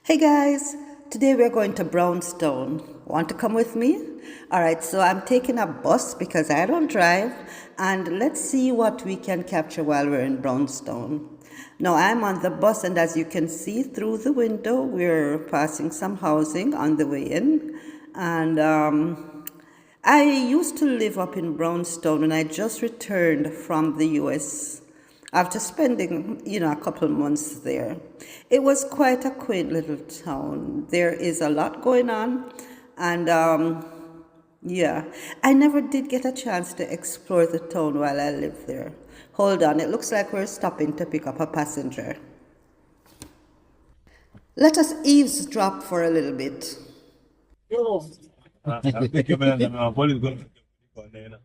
Hey guys, today we're going to Brownstone. Want to come with me? Alright, so I'm taking a bus because I don't drive, and let's see what we can capture while we're in Brownstone. Now I'm on the bus, and as you can see through the window, we're passing some housing on the way in. And I used to live up in Brownstone, and I just returned from the US after spending, a couple months there. It was quite a quaint little town. There is a lot going on, and yeah, I never did get a chance to explore the town while I lived there. Hold on, it looks like we're stopping to pick up a passenger. Let us eavesdrop for a little bit. Yo. I think you're better than my police going to there.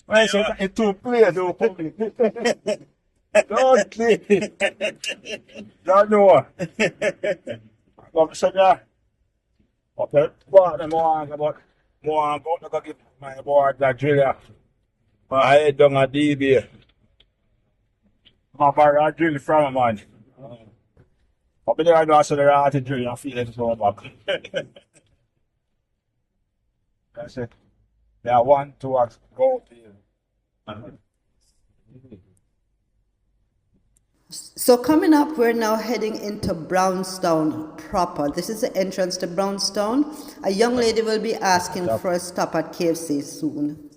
Why is it too clear to public? Don't play. Don't know. I'm saying that. Okay, but I'm more about to give my board that drill. My head down a DB. My bar a drill from a man. But there I go, so there are to drill and feel it so back. That's it. There are 1, 2 go to you. So coming up, we're now heading into Brownstone proper. This is the entrance to Brownstone. A young lady will be asking for a stop at KFC soon.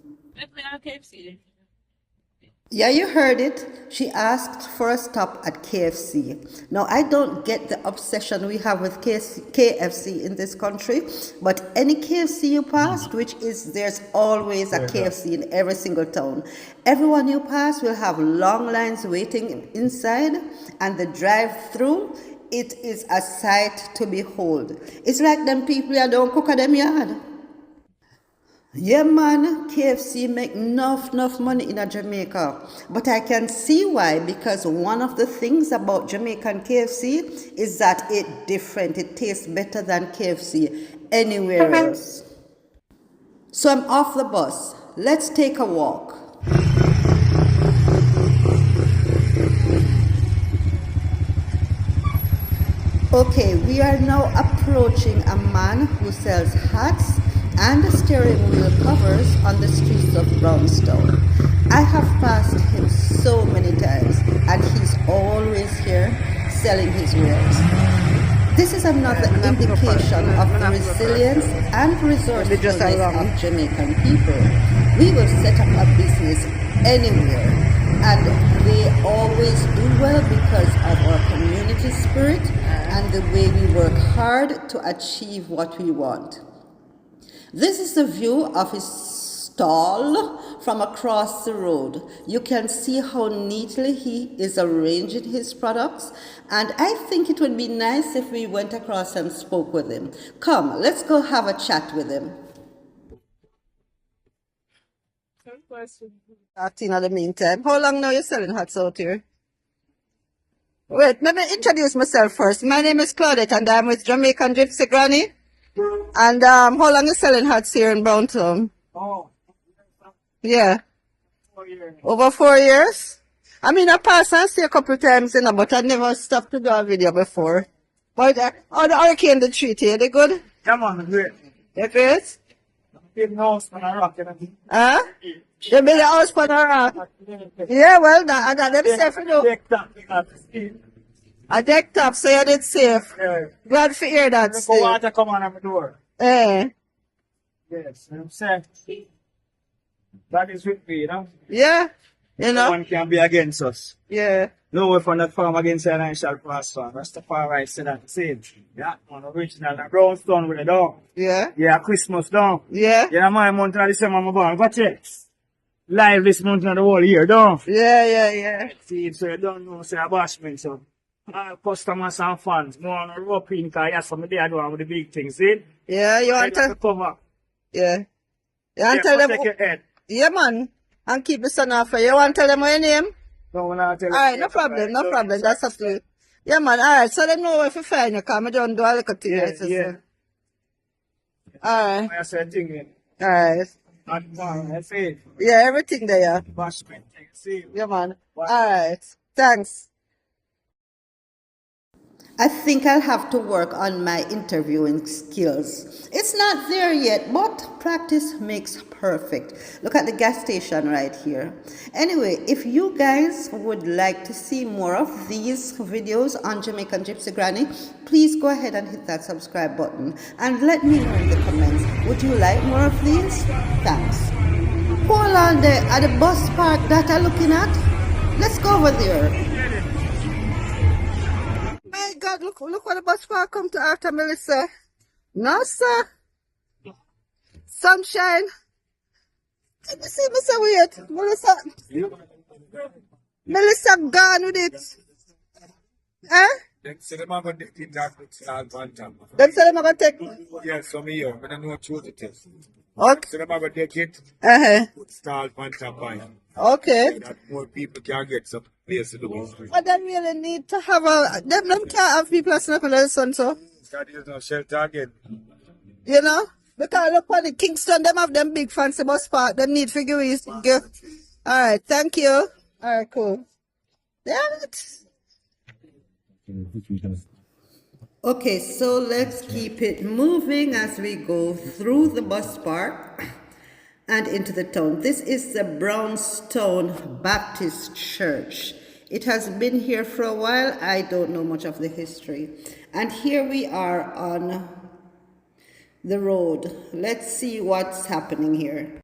Yeah, you heard it. She asked for a stop at KFC. Now, I don't get the obsession we have with KFC in this country, but any KFC you pass, there's always a KFC in every single town. Everyone you pass will have long lines waiting inside, and the drive-through, it is a sight to behold. It's like them people that don't cook at them yard. Yeah, man, KFC make enough money in Jamaica. But I can see why, because one of the things about Jamaican KFC is that it's different. It tastes better than KFC anywhere else. So I'm off the bus. Let's take a walk. Okay, we are now approaching a man who sells hats and steering wheel covers on the streets of Brownstone. I have passed him so many times, and he's always here selling his wares. This is another indication of the resilience and resourcefulness of Jamaican people. We will set up a business anywhere, and they always do well because of our community spirit and the way we work hard to achieve what we want. This is the view of his stall from across the road. You can see how neatly he is arranging his products, and I think it would be nice if we went across and spoke with him. Come, let's go have a chat with him. In the meantime, how long now you selling hats out here? Wait, let me introduce myself first. My name is Claudette, and I'm with Jamaican Gypsy Granny. And how long you selling hats here in Brownstone? Oh, Yeah. 4 years. Over 4 years? I mean, I passed and see a couple times, but I never stopped to do a video before. But how the hurricane the treat here? They good? Come on, great. They great? Big house on a rock, you know. Huh? They build a house for the rock. Yeah, well, that them safe, you know. Take that, you have to see. A deck top, so you did safe. Yeah. Glad to hear that. Look for water come on my door. Eh. Yes, I'm saying. That is with me, you know. Yeah. You No know? one can be against us. Yeah. No way from that farm against the I shall prosper. Rastafari said that the same. Yeah, on original and Brownstone with it down. Yeah. Yeah, Christmas down. Yeah. Yeah, my month of December I'm born. Watch it. Live this month of the whole year, down. Yeah. See, so you don't know, say, bashment, so. All customers and fans, more on a rope in, because yes, some of the other one with the big things, see? Yeah, you want to cover. Yeah. You want Yeah, to tell them protect your head. Yeah, man. And keep the sun off. You want to tell them your name? No, when I tell you. Alright, no problem. That's up to you. Yeah, man. Alright, so they know where to find you, because I don't do a little thing. Yeah. Alright. I said thing, Alright. and I say, Yeah, everything there. bashment, see? Yeah, man. Alright. Thanks. I think I'll have to work on my interviewing skills. It's not there yet, but practice makes perfect. Look at the gas station right here. Anyway, if you guys would like to see more of these videos on Jamaican Gypsy Granny, please go ahead and hit that subscribe button and let me know in the comments. Would you like more of these? Thanks. Hold on there at the bus park that I'm looking at. Let's go over there. My God, look what the bus park come to after Melissa. No, sir. Sunshine. Let me see, Mr. Weird. Melissa gone with it. Eh? Them say them are going to take that with style bantam. Them say them are going to take. Yes, some here. I don't know what it is. Okay. So them are going to take it with style bantam by. Okay. That more people can get some place to do. But they really need to have them can't have people sleeping in the sun, so. That is no shelter again. You know? Because look at the Kingston, them have them big fancy bus park. Them need figures. Alright, thank you. Alright, cool. Damn it. Okay, so let's keep it moving as we go through the bus park and into the town. This is the Brownstone Baptist Church. It has been here for a while. I don't know much of the history. And here we are on the road. Let's see what's happening here.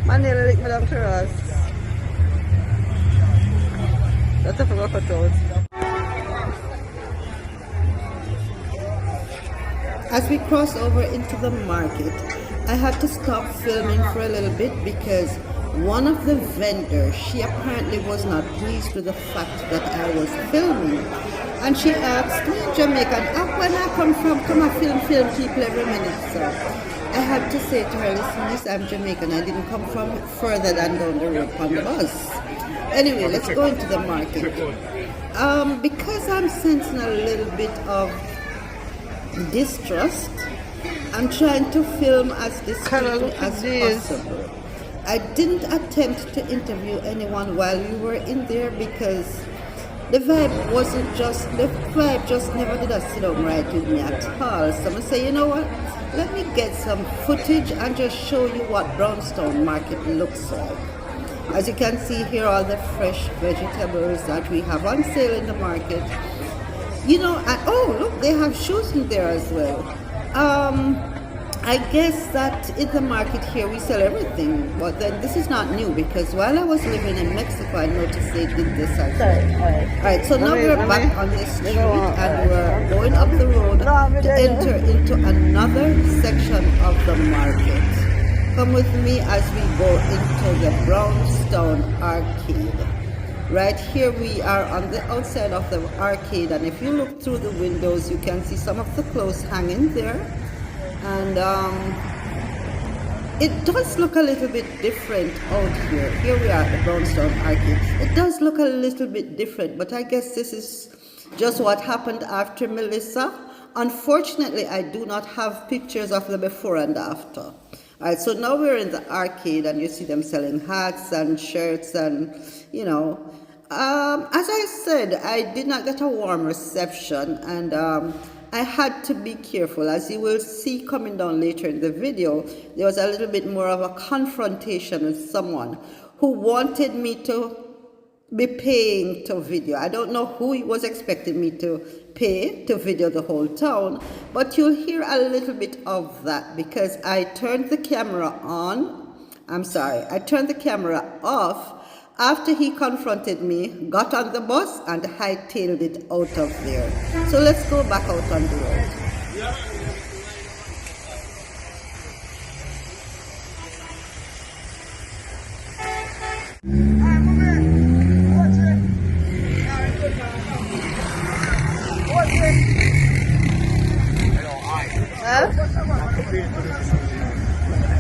Manila me lang keras. Dito pa ako to. As we cross over into the market, I had to stop filming for a little bit because one of the vendors, she apparently was not pleased with the fact that I was filming. And she asked me, Jamaican, when I come from, come and film people every minute, so. I had to say to her, listen, miss, I'm Jamaican. I didn't come from further than down the road on the bus. Anyway, let's go into the market. Because I'm sensing a little bit of distrust, I'm trying to film as discreetly as possible. I didn't attempt to interview anyone while we were in there because the vibe just never did a sit down right with me at all. So I'm gonna say, you know what? Let me get some footage and just show you what Brownstone Market looks like. As you can see here, all the fresh vegetables that we have on sale in the market. You know, and oh, look, they have shoes in there as well. I guess that in the market here we sell everything, but then this is not new because while I was living in Mexico, I noticed they did this as well. Alright, so now we're back on this street and we're going up the road to enter into another section of the market. Come with me as we go into the Brownstone Arcade. Right here we are on the outside of the arcade, and if you look through the windows, you can see some of the clothes hanging there. And it does look a little bit different out here. Here we are at the Brownstone Arcade. It does look a little bit different, but I guess this is just what happened after Melissa. Unfortunately, I do not have pictures of the before and after. Alright, so now we're in the arcade and you see them selling hats and shirts and, you know. As I said, I did not get a warm reception and I had to be careful. As you will see coming down later in the video, there was a little bit more of a confrontation with someone who wanted me to be paying to video. I don't know who he was expecting me to pay to video the whole town, but you'll hear a little bit of that because I turned the camera I turned the camera off after he confronted me, got on the bus and hightailed it out of there. So let's go back out on the road. Huh?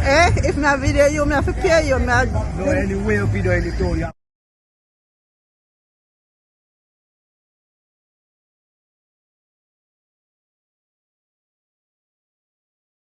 Eh, if my video you, me have to pay you. No, anyway, video any told you.